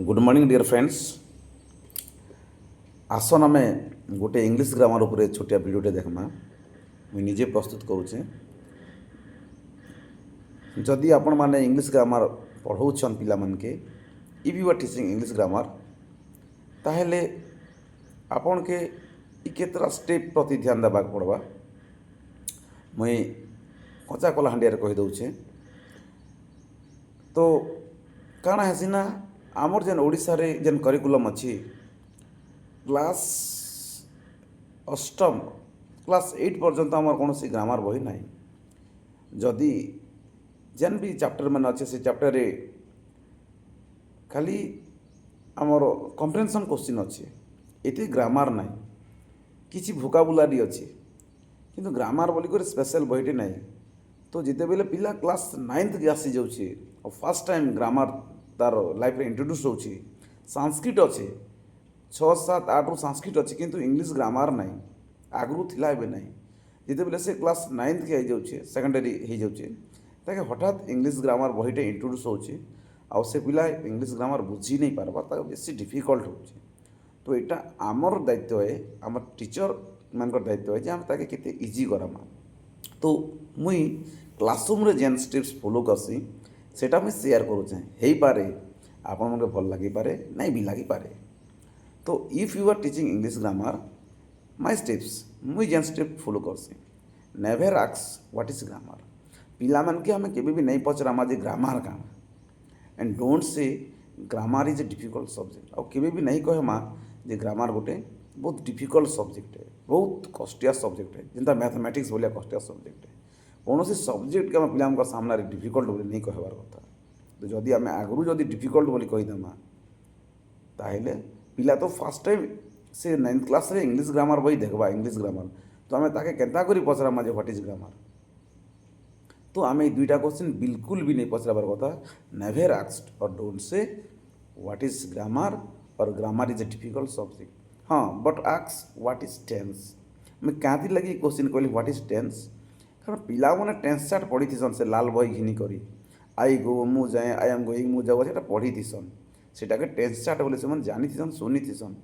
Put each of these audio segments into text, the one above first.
Good morning dear friends. आसन आम गोटे इंग्लीश ग्रामर उपर छोटिया भिडियोटे देखमा। मुझे निजे प्रस्तुत करुचे। जदि आपण माने इंग्लीश ग्रामर पढ़ाऊन पिला मानके if you are teaching English grammar ताहेले आपण के केतरा स्टेप प्रति ध्यान देवा पड़वा। मुई कचा कला हांडिया कही दउछे। तो काଣା हेसी ना आमर जेन ओडिशा रे जेन करिकुलम अच्छी क्लास अष्टम क्लास 8 पर्यंत आमर कौन सी ग्रामर बही ना। जदि जेन भी चैप्टर मान अच्छे से चैप्टर रे खाली आमर कम्प्रेhension क्वेश्चन अच्छे ये ग्रामर ना किसी भोकाबुलारी अच्छी किंतु ग्रामर बोलिक स्पेशल बहीटे ना। तो जिते बेले पिला क्लास 9th के आसी जाऊँचे और फर्स्ट टाइम ग्रामर तार लाइफ रे इंट्रोड्यूस होची। संस्कृत अच्छे 6 7 8 रु संस्कृत अच्छे किंतु इंग्लीश ग्रामर ना आगु थिला एबे ना। जिते बेले से क्लास 9th के जाऊँचे सेकेंडरी हो जाऊँचे ताके हठात इंग्लीश ग्रामर बहीटे इंट्रोड्यूस होची आउ से पिला इंग्लीश ग्रामर बुझी नहीं पारबा ताके बेसी डिफिकल्ट होची। तो यहाँ आमर दायित्व है आम टीचर मान दायित्व है जे आम ताके केते इजी करामा। तो मुई क्लासरूम रे जेन स्टेप्स फॉलो करसी सेटा मुझे शेयर करुचे। हो पारे आपण मन भल लगी पारे नहीं भी लगी पारे। तो if you are teaching English grammar my steps मुई जेन स्टेप फॉलो करसी। Never ask what is grammar. पिला मन के हमें केबे भी नहीं पचरामा जे ग्रामर काना and don't say grammar is a difficult subject. और केबे भी नहीं कहमा जे ग्रामर गोटे बहुत डिफिकल्ट सब्जेक्ट है बहुत कष्टिया सब्जेक्ट है जिनता मैथमेटिक्स बोलिया कष्टिया सब्जेक्ट है। कौन सी सब्जेक्ट के आम पिला सामने डिफिकल्ट बोली नहीं कहबार कथा। तो जदि आम आगु जदि डिफिकल्ट बोली कहीदेमा ताहले पिला तो फर्स्ट टाइम से 9th क्लास रे इंग्लीश ग्रामर बही देखबा इंग्लीश ग्रामर तो आम ताके केन्ता करी पचरामा जे व्हाट इज ग्रामर। तो आम दुईटा क्वेश्चन बिल्कुल भी नहीं पचराबार कथा। नेवर आस्क्ड और don't say what is grammar और grammar is a difficult subject. हाँ but ask what is tense. मैं क्या लगी क्वेश्चन कहली व्हाट इज टेंस कारण पिला मैंने टेंस चार्ट पढ़ी थीसन से लाल बही घिनी करी आई गो मु जाए आई एम गोइंग मु जाऊ से पढ़ी थीसन सेटा के टेंस चार्ट बोले से जानी थीसन सुनी थीसन।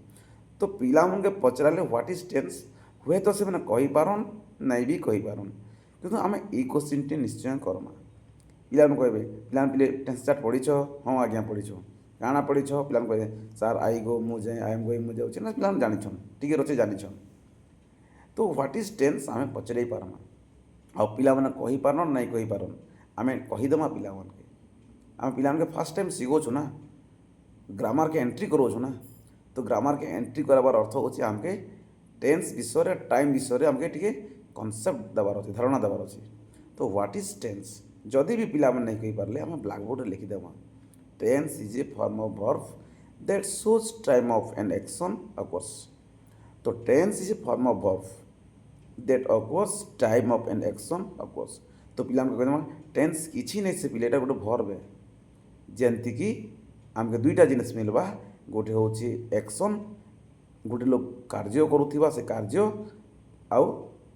तो पिला मन के पचराले व्हाट इज टेंस हुए तो से मैंने कही पारन नहीं भी कही पारन किंतु आम ये क्वेश्चन टी निश्चय करमा। पिला कहबे पिला पिले टेंस चार्ट पढ़ीछ हाँ आज्ञा पढ़ीछ काଣା पढ़ीछ पिला कहे सार आई गो मु जाए आई एम गोइंग मु जाऊँ ना पिला जानिछन टिके रचे जानिछन। तो व्हाट इज टेंस आम पचरई पारमा आ पिला माने कही पारन नहीं कही पारन आम कहीदेमा पिला मन के आम पिला मन के फर्स्ट टाइम शिखोछु ना ग्रामर के एंट्री करोछु ना। तो ग्रामर के एंट्री करार अर्थ होची आमके टेंस विषय टाइम विषय आमके टिके कॉन्सेप्ट देवार अच्छे धारणा देवार अच्छे। तो व्हाट इज टेंस जदि भी पिला मन नहीं कही पारले आम ब्लैक बोर्ड रे लिखिदेमा। Tense is a form of verb that shows time of an action occurs. तो tense is a form of verb that occurs time of an action occurs. तो पिला कहदेमा टेंस किसी नहीं से पिला गोटे वर्ब है जेमती कि आमके दुईटा जिनिस मिलवा गोटे हूँ एक्शन गोटे लोग कार्य करुवा से कार्य आउ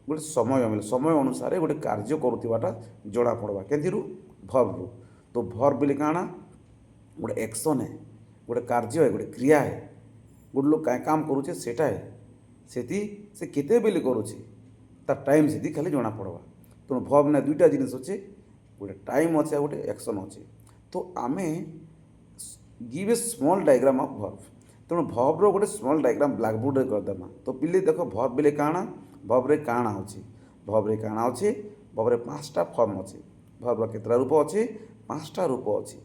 गोटे समय मिले समय अनुसार गोटे कार्य करुवाटा जना पड़वा के वर्ब रु। तो वर्ब बोले काଣା गोटे एक्शन है गोटे कार्य है गोटे क्रिया है गोटे लोग क्या काम करुचे सेटा है से केते बेले करुचे तार टाइम से खाली जना पड़वा। तो वर्ब ना दुईटा जिनिस अच्छे गोटे टाइम अच्छे गोटे एक्शन अच्छे। तो आम give a small diagram of verb तेणु वर्ब रो गोटे स्मॉल डायग्राम ब्लैक बोर्ड रे करदेमा। तो पिले देख वर्ब बेले काଣା वर्ब रे काଣା अच्छे वर्ब रे काଣା अच्छे वर्ब रे 5टा फॉर्म अच्छे वर्ब रो केतरा रूप अच्छे 5टा रूप अच्छे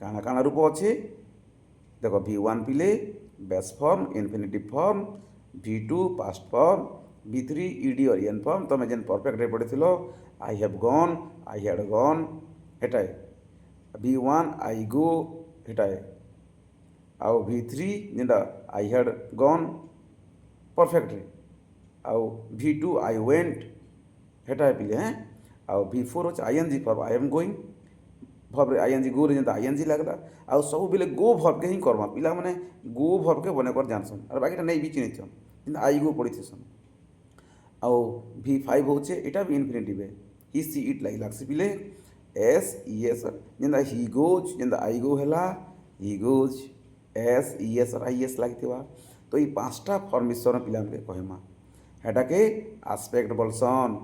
काଣା काଣା रूप अच्छे देख V1 पिले base form infinitive form V2 past form V3 ED और एन फॉर्म तुम जेन परफेक्ट रे पढ़ी I have gone I had gone हेटा V1 आई गो हेटा आउ V3 जेनटा आई हैड गॉन परफेक्ट रे आउ V2 आई वेंट हेटा पिले हैं आउ V4 हो ING form I am going verb रे ING गो रे जेनता ING लगला आउ सब बेले गो भर्ब के ही करमा पिला माने गो भर्ब के बने कर जानसन और बाकीटा नहीं भी चिन्हिछन किंतु आई गो पढ़ी थीसन। आउ V5 होचे एटा भी इन्फिनिटिव है ही सी इट लागसी पिले एस जेनता ही गोज जेनता आई गो हैला ही गोज एस इएस और आईएस लगी तो ये पांचटा फॉर्म विषय पिला कहमा हेटा के आस्पेक्ट बोलसन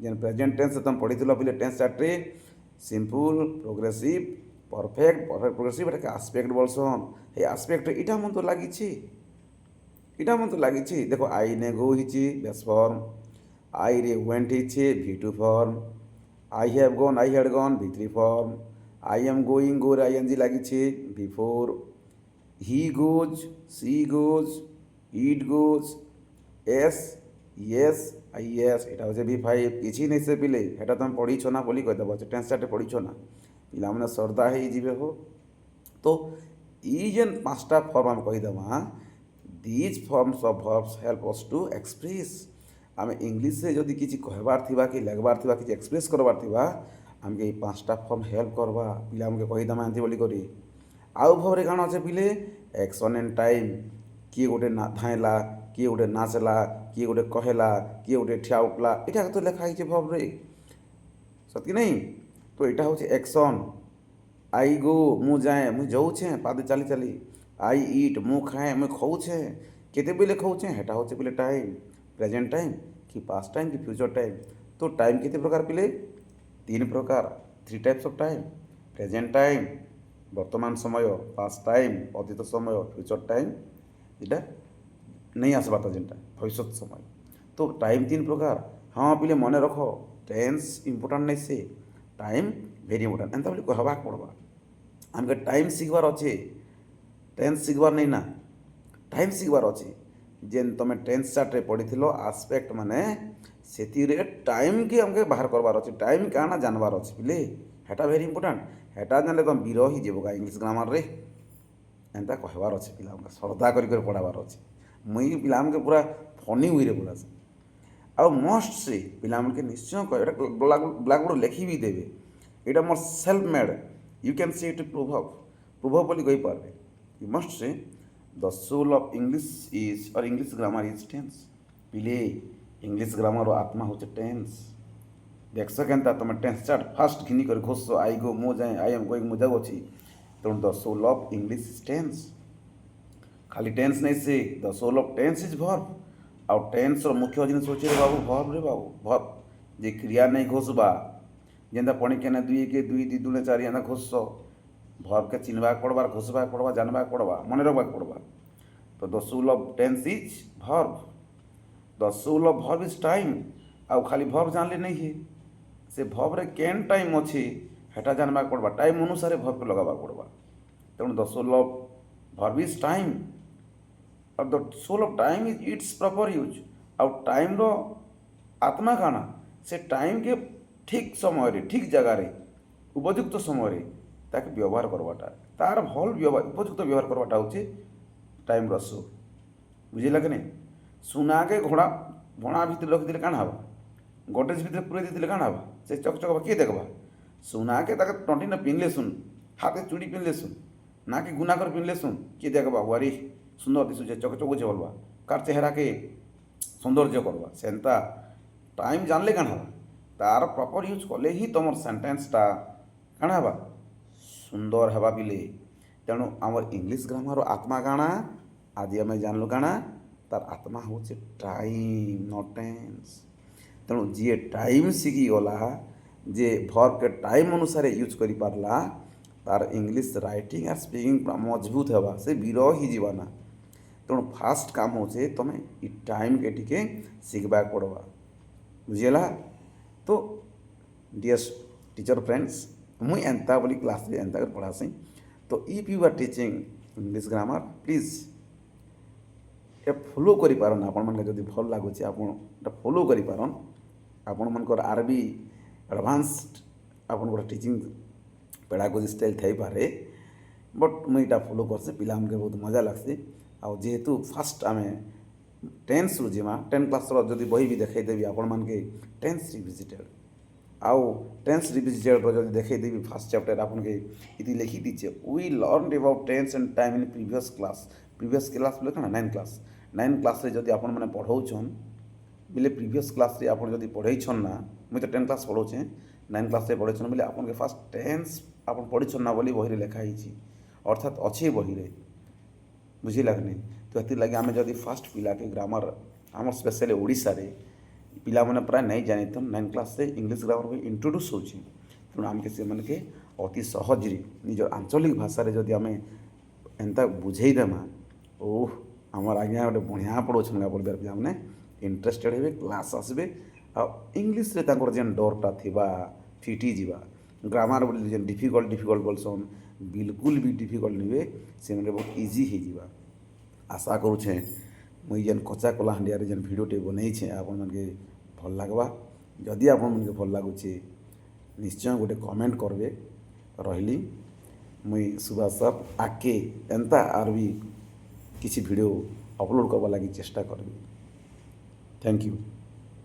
जेन प्रेजेंट टेंस तुम पढ़ी पिले टेंस चार्टे simple progressive perfect perfect progressive एटा के आस्पेक्ट बोलसन ये आस्पेक्ट इटा मन तो लगी इटा मन तो लगी देखो आई ने गो हिची बेस फॉर्म आई रे वेंट हिचे V2 form I have gone I had gone V3 form I am going go रे आईएनजी लगी V4 he goes she goes it goes yes yes yes এটা হচ্ছে V5 କିଛି नहीं से पिले এটা तुम पढ़ी ना बोली कहीदेव टेंस चार्टे पढ़ी ना पिला मैंने श्रद्धा हो जीवे हो तो ये जेन पांचटा फॉर्म आम कहीदेवा these forms of verbs help us to express आम इंग्लिश से जदि किसी कहबार थिबा कि लेखबार थिबा कि एक्सप्रेस करबार थिबा आमके ये पांचटा फॉर्म हेल्प करवा पिला आमके कहीदेमा एंती बोली करी आउ भाव काण अच्छे पिले एक्शन एंड टाइम किए गोटे धाइला किए गोटे नाचला किए गोटे कहला किए गोटे ठिया उठला यहाँ तो लिखाई भाव रे सत कि नहीं तो यहाँ हूँ एक्शन आई गो मु जाए मुझे जाऊे पादे चली चली आई इट मु खाए मुझे खाऊे केते बेले खाऊे हेटा हूँ पिले टाइम प्रेजेंट टाइम कि पास्ट टाइम कि फ्यूचर टाइम तो टाइम केते प्रकार पिले 3 प्रकार 3 types of time present time वर्तमान समय पास्ट टाइम अतीत समय फ्यूचर टाइम इटा नहीं आसवा तो जेनटा भविष्य समय तो टाइम 3 प्रकार हाँ पिले मन रख टेंस इम्पोर्टाट नहीं से टाइम वेरी इम्पोर्टाट एंता बोली कहवा पड़वा आमके टाइम शिखबार अच्छे टेंस शिखबार नहीं ना टाइम शिखबार अच्छे जेन तुम टेंस चार्टे पढ़ी आस्पेक्ट माने से टाइम के आमके बाहर करवार अच्छे टाइम क्या जानवार अच्छे पिले हेटा वेरी इम्पोर्टाट हेटा जानले तुम बीर ही जीव इंग्लीश ग्रामर रे एंता कहबार अच्छे पिला श्रद्धा कर पढ़ाबार अच्छे मुई पिला पूरा फनी हुई रे पूरा आ मस्ट से पिला निश्चय कह ब्लैकबोर्ड लिखी भी देवे यहाँ मोर self made you can see it prove बोली कही पारे you must say the soul of English is और इंग्लिश ग्रामर इज टेंस पिले इंग्लिश ग्रामर आत्मा हूँ टेंस देखस के तुम टेंस चार्ट फास्ट घिनी कर घोष आई गो मो जाए आई एम गोइंग मु जाऊ अच्छी तेणु the soul of English is tense खाली टेंस नहीं say the soul of tense is verb आउ टेंस मुख्य जिन सोचे रे बाबू वर्ब रे बाबू वर्ब जे क्रिया नहीं घोषबा जेनता पढ़ी के दुई के दुई दी दुने चार एंता घोष वर्ब के चिन्हवा पड़वा घोषवा पड़वा जानवा पड़वा मन रखा पड़वा तो the soul of tense is verb the soul of verb is time आउ खाली वर्ब जानले नहीं है से वर्ब रे केन टाइम अच्छे हेटा जानवा पड़वा टाइम अनुसार वर्ब को लगावा पड़वा तेणु the soul of verb is time और the soul of time is its proper use आउ टाइम रो आत्मा काना से टाइम के ठीक समय रे ठीक जगह रे उपयुक्त समय रे ताके व्यवहार करवाटा तार भल व्यवहार उपयुक्त व्यवहार करवाटा होचे टाइम रसो बुझिला कि नहीं सुना के घोड़ा भणा भीतर रखी दिले काण हवा गोटेज भीतर पूरे देते काण हवा से चकचक किए देखबा सुना के ताके टंटी न पिनले सुन हाथे चूड़ी पिनले सुन ना कि गुना कर पिनले सुन किए देखबा वारी सुंदर दिशुचे चकचक बुझे बोलवा कार चेहरा के सौंदर्य करवा सेंता टाइम जानले काण हवा तार प्रॉपर यूज कले ही तुम सेंटेंसटा काण हवा सुंदर हवा पिले तेणु आमर इंग्लिश ग्रामर आत्मा काणा आज आम जानलु काणा तार आत्मा हूँ टाइम नॉट टेंस तेणु जी टाइम शिखी गला जे वर्ब के टाइम अनुसार यूज कर पारला तार इंग्लिश राइटिंग और स्पीकिंग मजबूत हवा से बीर ही जीवाना तेणु फास्ट काम हो तुम ये टाइम के टिके शिखबा पड़वा बुझेला तो डियर टीचर फ्रेंड्स मुई एंता बोली क्लास रे एंता कर पढ़ासी तो if you are teaching English grammar please ए फॉलो करि पारन आपण मन जदि भल लागुचे आपण फॉलो करि पारन आपण मनकर आरबी एडवांस्ड आपण गोटे टीचिंग पेडागोजी स्टाइल थई पारे बट मुई इटा फॉलो करसे पिला हमके बहुत मजा लागसे आ जेहेतु फास्ट आमे टेंस रु जिमा 10 क्लास रो जदि बही भी देखाई देबी आपण मन के टेंस रिविजिटेड आउ टेंस रिविजिटेड रो जदि देखाई देबी फर्स्ट चैप्टर आपण के इति लिखी दीचे we learned about tense and time in previous class बोले कना 9 क्लास रे जदि आपण माने पढ़ौछन बिले प्रीवियस क्लास रे आपण जदि पढ़ैछन ना मुई तो 10 क्लास पढ़ौछे 9 क्लास रे पढ़ैछन बिले आपण के फर्स्ट टेंस आपण पढ़िछन ना बोली बही रे लिखा हिची अर्थात अछि बही रे बुझिला कि नहीं। तो हेतिर लगे आम जदि फास्ट पिला के ग्रामर आम स्पेशली ओडिशा रे पिला माने प्राय नहीं जानी तो 9 क्लास से इंग्लिश ग्रामर को इंट्रोड्यूस होची। तेणु आमके से मन के अति सहज निज आंचलिक भाषा रे जदि आम एंता बुझेदेमा ओह आमर आज्ञा गोटे बढ़िया पढ़ाऊँ ना पढ़ार पिला मैंने इंटरेस्टेड हे क्लास आसबे आ इंग्लिश रे तांकर जेन डरटा थिबा फिटी जीवा ग्रामर बोली जेन डिफिकल्ट बोलसन बिल्कुल भी डिफिकल्ट निबे से मैंने बहुत इजी हो जीवा। आशा करुछे मुई जेन कच्चा कलाहांडिया जेन भिडियोटे बनई आपण मानके भल लागबा। जदि आपण मानके भल लागुचे निश्चय गोटे कमेंट करबे। रहिली मुई सुभाष सर आके एंता आर भी किसी वीडियो अपलोड करवा लगी चेष्टा करबी। Thank you.